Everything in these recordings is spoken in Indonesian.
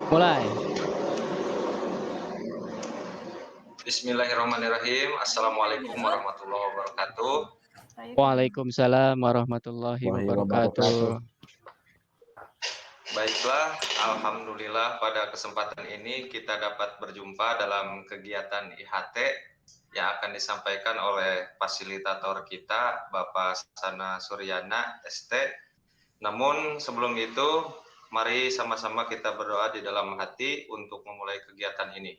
Mulai. Bismillahirrahmanirrahim. Assalamualaikum warahmatullahi wabarakatuh. Waalaikumsalam warahmatullahi Warahmatullahi wabarakatuh. wabarakatuh. Baiklah, alhamdulillah pada kesempatan ini kita dapat berjumpa dalam kegiatan IHT yang akan disampaikan oleh fasilitator kita, Bapak Sana Suryana, ST. Namun sebelum itu, mari sama-sama kita berdoa di dalam hati untuk memulai kegiatan ini.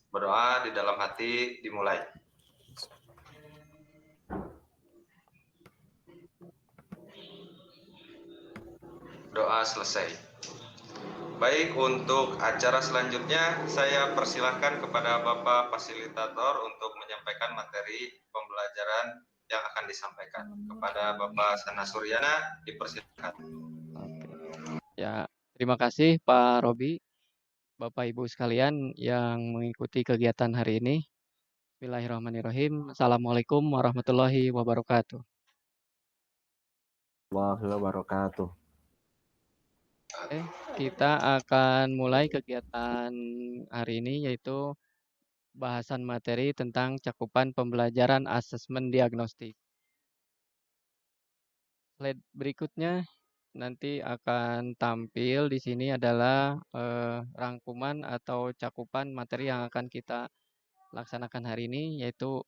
Berdoa di dalam hati dimulai. Doa selesai. Baik, untuk acara selanjutnya saya persilahkan kepada Bapak Fasilitator untuk menyampaikan materi pembelajaran yang akan disampaikan. Kepada Bapak Sana Suryana, dipersilakan. Ya, terima kasih Pak Robi, Bapak Ibu sekalian yang mengikuti kegiatan hari ini. Bismillahirrahmanirrahim. Assalamualaikum warahmatullahi wabarakatuh. Warahmatullahi wabarakatuh. Oke, kita akan mulai kegiatan hari ini yaitu bahasan materi tentang cakupan pembelajaran asesmen diagnostik. Slide berikutnya nanti akan tampil di sini adalah rangkuman atau cakupan materi yang akan kita laksanakan hari ini, yaitu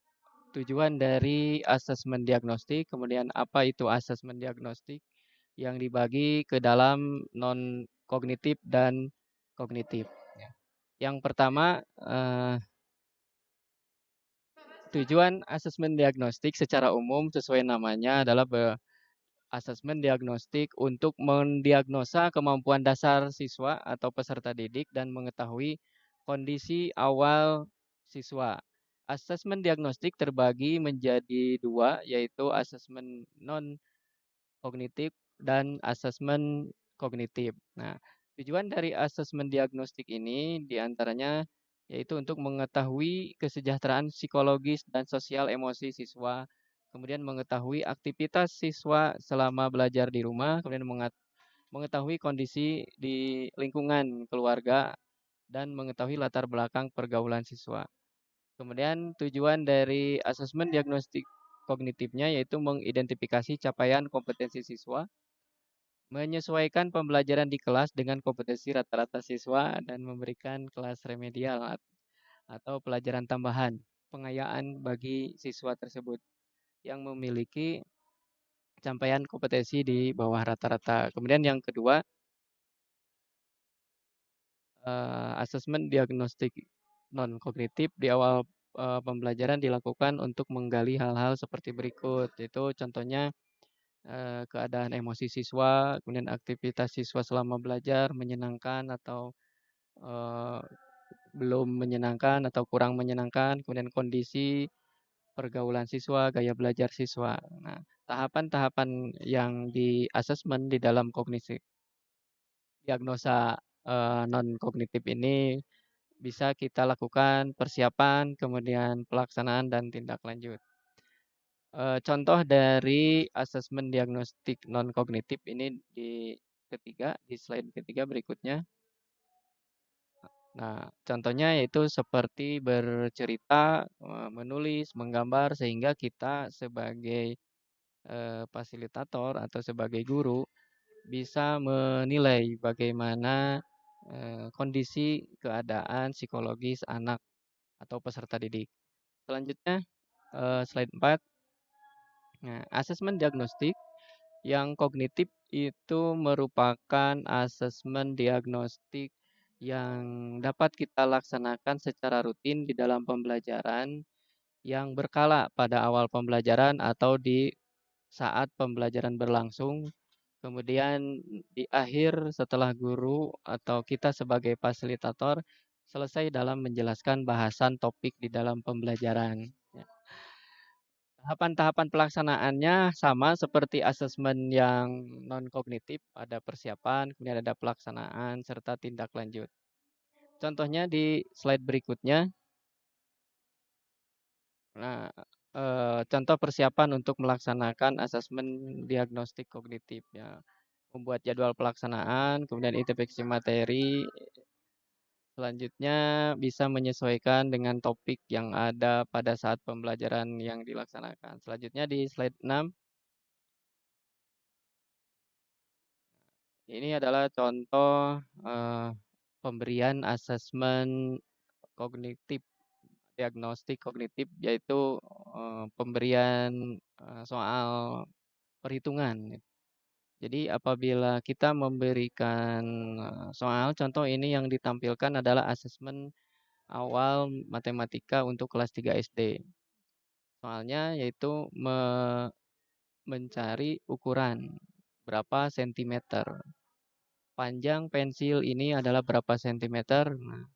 tujuan dari asesmen diagnostik, kemudian apa itu asesmen diagnostik yang dibagi ke dalam non kognitif dan kognitif. Yang pertama, tujuan asesmen diagnostik secara umum sesuai namanya adalah asesmen diagnostik untuk mendiagnosa kemampuan dasar siswa atau peserta didik dan mengetahui kondisi awal siswa. Asesmen diagnostik terbagi menjadi dua, yaitu asesmen non-kognitif dan asesmen kognitif. Nah, tujuan dari asesmen diagnostik ini diantaranya yaitu untuk mengetahui kesejahteraan psikologis dan sosial emosi siswa, kemudian mengetahui aktivitas siswa selama belajar di rumah, kemudian mengetahui kondisi di lingkungan keluarga, dan mengetahui latar belakang pergaulan siswa. Kemudian tujuan dari asesmen diagnostik kognitifnya yaitu mengidentifikasi capaian kompetensi siswa, menyesuaikan pembelajaran di kelas dengan kompetensi rata-rata siswa, dan memberikan kelas remedial atau pelajaran tambahan, pengayaan bagi siswa tersebut yang memiliki capaian kompetensi di bawah rata-rata. Kemudian yang kedua, asesmen diagnostik non-kognitif di awal pembelajaran dilakukan untuk menggali hal-hal seperti berikut, yaitu contohnya keadaan emosi siswa, kemudian aktivitas siswa selama belajar menyenangkan atau belum menyenangkan atau kurang menyenangkan, kemudian kondisi pergaulan siswa, gaya belajar siswa. Nah, tahapan-tahapan yang di asesmen di dalam kognisi diagnosa non kognitif ini bisa kita lakukan persiapan, kemudian pelaksanaan dan tindak lanjut. Contoh dari asesmen diagnostik non kognitif ini di slide ketiga berikutnya. Nah, contohnya yaitu seperti bercerita, menulis, menggambar sehingga kita sebagai fasilitator atau sebagai guru bisa menilai bagaimana kondisi keadaan psikologis anak atau peserta didik. Selanjutnya slide 4. Nah, asesmen diagnostik yang kognitif itu merupakan asesmen diagnostik yang dapat kita laksanakan secara rutin di dalam pembelajaran yang berkala pada awal pembelajaran atau di saat pembelajaran berlangsung, kemudian di akhir setelah guru atau kita sebagai fasilitator selesai dalam menjelaskan bahasan topik di dalam pembelajaran. Ya. Tahapan-tahapan pelaksanaannya sama seperti asesmen yang non-kognitif, ada persiapan, kemudian ada pelaksanaan, serta tindak lanjut. Contohnya di slide berikutnya. Nah, contoh persiapan untuk melaksanakan asesmen diagnostik kognitif ya. Membuat jadwal pelaksanaan, kemudian identifikasi materi, Selanjutnya bisa menyesuaikan dengan topik yang ada pada saat pembelajaran yang dilaksanakan. Selanjutnya di slide 6, ini adalah contoh, pemberian asesmen kognitif, diagnostik kognitif, yaitu, pemberian, soal perhitungan. Jadi apabila kita memberikan, soal, contoh ini yang ditampilkan adalah asesmen awal matematika untuk kelas 3 SD. Soalnya yaitu mencari ukuran berapa sentimeter, panjang pensil ini adalah berapa sentimeter. Nah,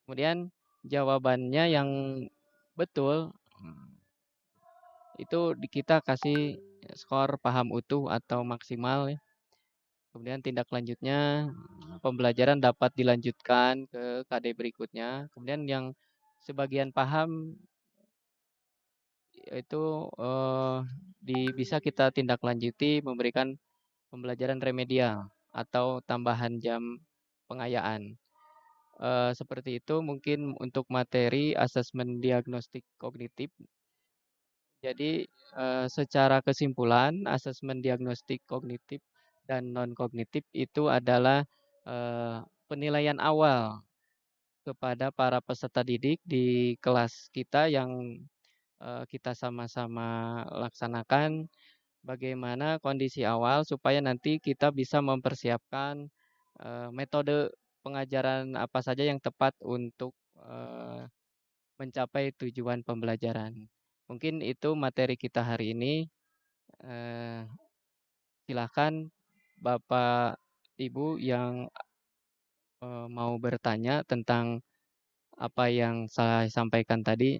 kemudian jawabannya yang betul, itu kita kasih skor paham utuh atau maksimal ya. Kemudian tindak lanjutnya, pembelajaran dapat dilanjutkan ke KD berikutnya. Kemudian yang sebagian paham itu, bisa kita tindak lanjuti memberikan pembelajaran remedial atau tambahan jam pengayaan. Seperti itu mungkin untuk materi asesmen diagnostik kognitif. Jadi, secara kesimpulan asesmen diagnostik kognitif dan non kognitif itu adalah, penilaian awal kepada para peserta didik di kelas kita yang, kita sama-sama laksanakan bagaimana kondisi awal supaya nanti kita bisa mempersiapkan, metode pengajaran apa saja yang tepat untuk, mencapai tujuan pembelajaran. Mungkin itu materi kita hari ini, eee, silakan Bapak, Ibu yang, mau bertanya tentang apa yang saya sampaikan tadi,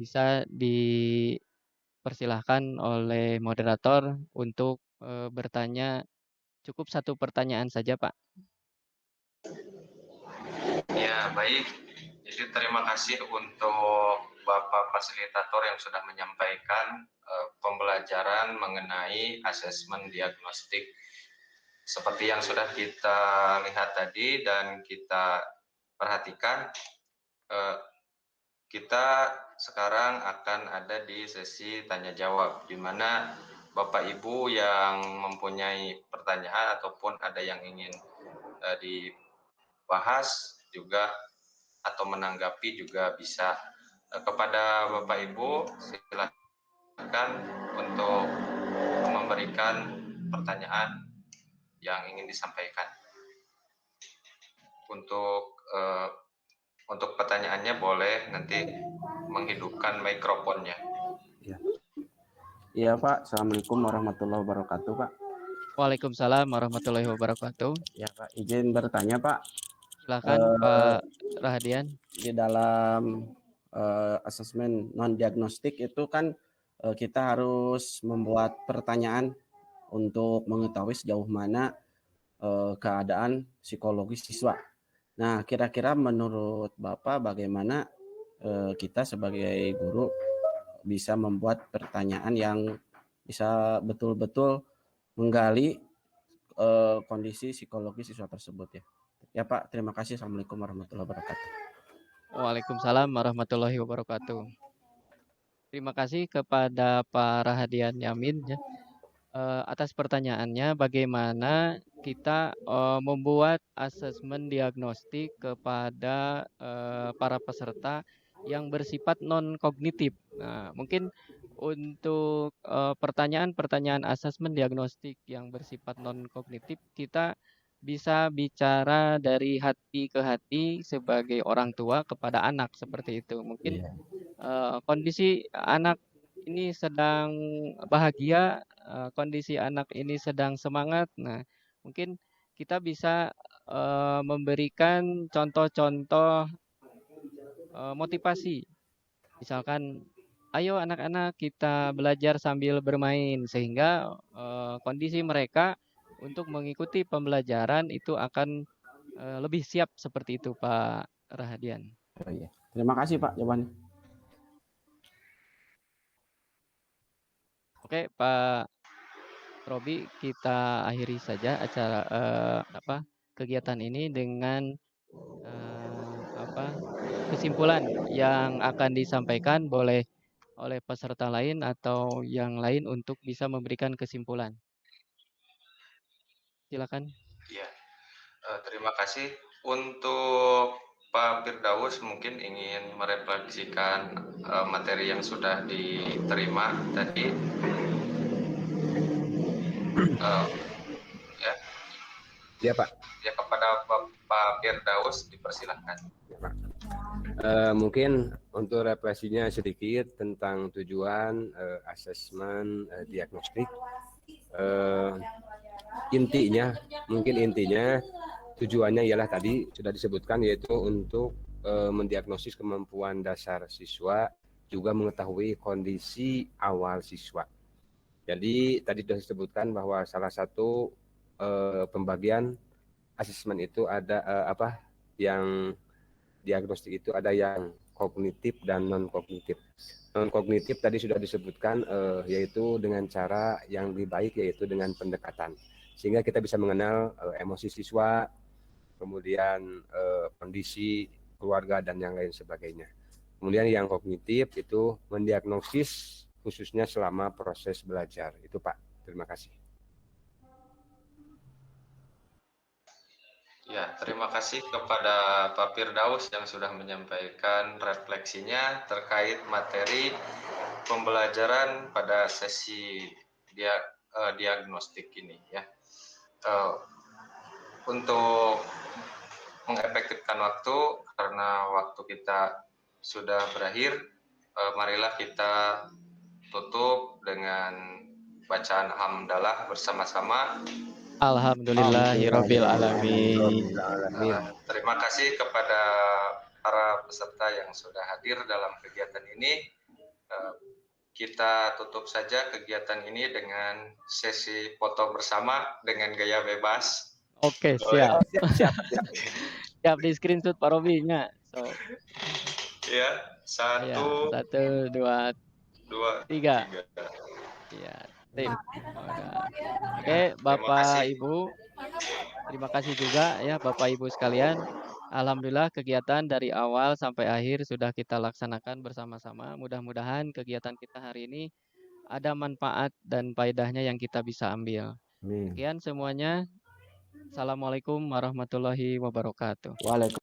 bisa dipersilahkan oleh moderator untuk, bertanya. Cukup satu pertanyaan saja, Pak. Ya, baik. Jadi terima kasih untuk Bapak Fasilitator yang sudah menyampaikan pembelajaran mengenai asesmen diagnostik. Seperti yang sudah kita lihat tadi dan kita perhatikan, eh, kita sekarang akan ada di sesi tanya jawab, di mana Bapak Ibu yang mempunyai pertanyaan ataupun ada yang ingin dibahas juga atau menanggapi juga bisa. Kepada Bapak Ibu, silakan untuk memberikan pertanyaan yang ingin disampaikan. Untuk pertanyaannya boleh nanti menghidupkan mikrofonnya. Ya. Iya Pak, Assalamualaikum warahmatullahi wabarakatuh Pak. Waalaikumsalam warahmatullahi wabarakatuh. Ya Pak, izin bertanya Pak. Silakan Pak Rahadian. Di dalam asesmen non diagnostik itu kan kita harus membuat pertanyaan untuk mengetahui sejauh mana keadaan psikologis siswa. Nah, kira-kira menurut Bapak bagaimana kita sebagai guru bisa membuat pertanyaan yang bisa betul-betul menggali kondisi psikologis siswa tersebut ya. Ya Pak, terima kasih. Assalamualaikum warahmatullahi wabarakatuh. Waalaikumsalam warahmatullahi wabarakatuh. Terima kasih kepada Pak Rahadian Yamin ya, atas pertanyaannya bagaimana kita, membuat asesmen diagnostik kepada, para peserta yang bersifat non kognitif. Nah, mungkin untuk, pertanyaan-pertanyaan asesmen diagnostik yang bersifat non kognitif, kita bisa bicara dari hati ke hati sebagai orang tua kepada anak, seperti itu. Mungkin, Iya. kondisi anak ini sedang bahagia, kondisi anak ini sedang semangat. Nah, mungkin kita bisa, memberikan contoh-contoh, motivasi. Misalkan, "Ayo anak-anak kita belajar sambil bermain." Sehingga, kondisi mereka untuk mengikuti pembelajaran itu akan, lebih siap seperti itu, Pak Rahadian. Oh, iya. Terima kasih Pak jawabannya. Oke, Pak Robi, kita akhiri saja acara kegiatan ini dengan kesimpulan yang akan disampaikan boleh oleh peserta lain atau yang lain untuk bisa memberikan kesimpulan. Silakan. Iya, terima kasih. Untuk Pak Firdaus mungkin ingin merefleksikan materi yang sudah diterima tadi. Ya, Ya Pak. ya kepada Pak Firdaus dipersilahkan. Ya, Pak. Mungkin untuk refleksinya sedikit tentang tujuan asesmen diagnostik. Intinya tujuannya ialah tadi sudah disebutkan, yaitu untuk mendiagnosis kemampuan dasar siswa, juga mengetahui kondisi awal siswa. Jadi tadi sudah disebutkan bahwa salah satu pembagian asesmen itu ada yang diagnostik itu ada yang kognitif dan non kognitif. Non kognitif tadi sudah disebutkan yaitu dengan cara yang lebih baik, yaitu dengan pendekatan, sehingga kita bisa mengenal emosi siswa, kemudian kondisi keluarga dan yang lain sebagainya. Kemudian yang kognitif itu mendiagnosis khususnya selama proses belajar. Itu Pak, terima kasih. Ya, terima kasih kepada Pak Firdaus yang sudah menyampaikan refleksinya terkait materi pembelajaran pada sesi diagnostik ini ya. Untuk mengefektifkan waktu, karena waktu kita sudah berakhir, marilah kita tutup dengan bacaan hamdalah bersama-sama. Alhamdulillahirabbil alamin. Terima kasih kepada para peserta yang sudah hadir dalam kegiatan ini. Kita tutup saja kegiatan ini dengan sesi foto bersama dengan gaya bebas. Oke, siap. Siap di screenshot Pak Robi-nya. So. Ya, 1, 2, 3. Ya, tip. Oke, Bapak Ibu. Terima kasih juga ya Bapak Ibu sekalian. Alhamdulillah kegiatan dari awal sampai akhir sudah kita laksanakan bersama-sama. Mudah-mudahan kegiatan kita hari ini ada manfaat dan faedahnya yang kita bisa ambil. Sekian semuanya. Assalamualaikum warahmatullahi wabarakatuh. Waalaikumsalam.